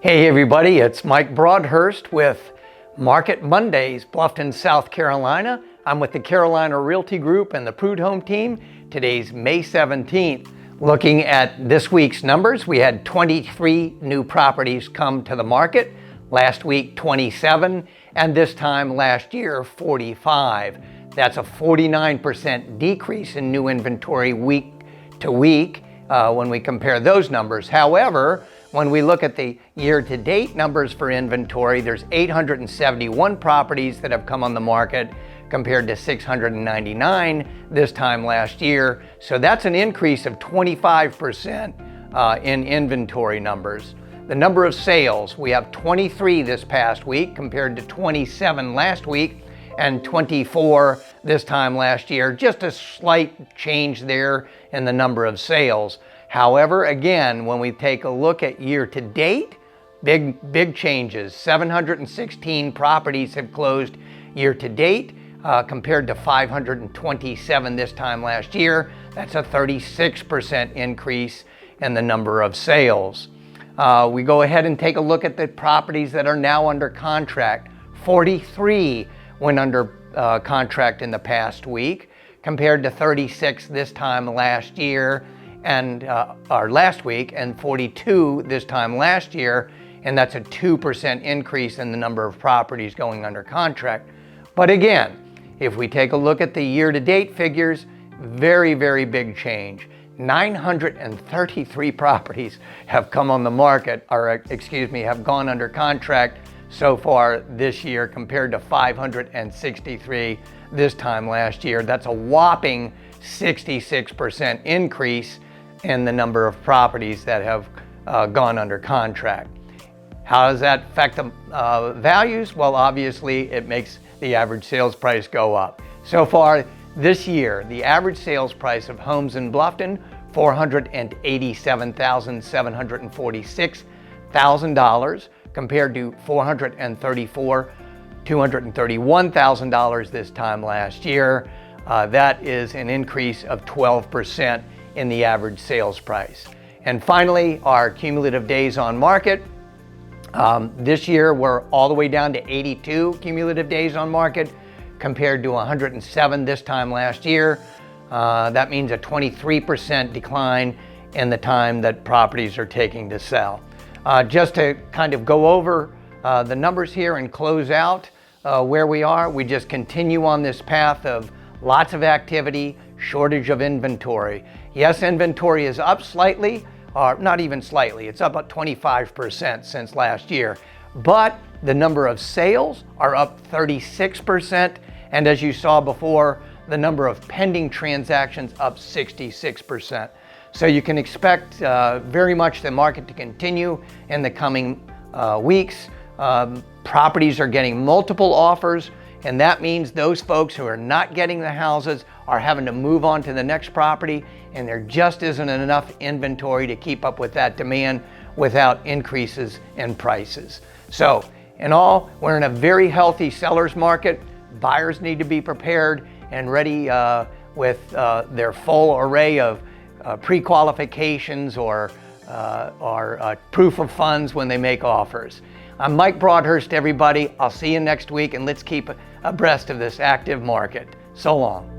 Hey everybody, it's Mike Broadhurst with Market Mondays, Bluffton, South Carolina. I'm with the Carolina Realty Group and the Prude Home team. Today's May 17th. Looking at this week's numbers, we had 23 new properties come to the market. Last week, 27, and this time last year, 45. That's a 49% decrease in new inventory week to week when we compare those numbers. However, when we look at the year-to-date numbers for inventory, there's 871 properties that have come on the market compared to 699 this time last year. So that's an increase of 25% in inventory numbers. The number of sales, we have 23 this past week compared to 27 last week and 24 this time last year. Just a slight change there in the number of sales. However, again, when we take a look at year-to-date, big changes. 716 properties have closed year-to-date compared to 527 this time last year. That's a 36% increase in the number of sales. We go ahead and take a look at the properties that are now under contract. 43 went under contract in the past week compared to 36 this time last year. Or last week, and 42 this time last year, and that's a 2% increase in the number of properties going under contract. But again, if we take a look at the year-to-date figures, very big change. 933 properties have come on the market, or have gone under contract so far this year compared to 563 this time last year. That's a whopping 66% increase in the number of properties that have gone under contract. How does that affect the values? Well, obviously it makes the average sales price go up. So far this year, the average sales price of homes in Bluffton, $487,746 compared to $231,000 this time last year. That is an increase of 12% in the average sales price. And finally, our cumulative days on market. This year, we're all the way down to 82 cumulative days on market compared to 107 this time last year. That means a 23% decline in the time that properties are taking to sell. Just to kind of go over the numbers here and close out where we are, we just continue on this path of lots of activity, shortage of inventory. Yes, inventory is up slightly, or not even slightly, it's up about 25% since last year. But the number of sales are up 36%, and as you saw before, the number of pending transactions up 66%. So you can expect very much the market to continue in the coming weeks. Properties are getting multiple offers, and that means those folks who are not getting the houses are having to move on to the next property, and there just isn't enough inventory to keep up with that demand without increases in prices. So in all, we're in a very healthy seller's market. Buyers need to be prepared and ready with their full array of pre-qualifications or proof of funds when they make offers. I'm Mike Broadhurst, everybody. I'll see you next week, and let's keep abreast of this active market. So long.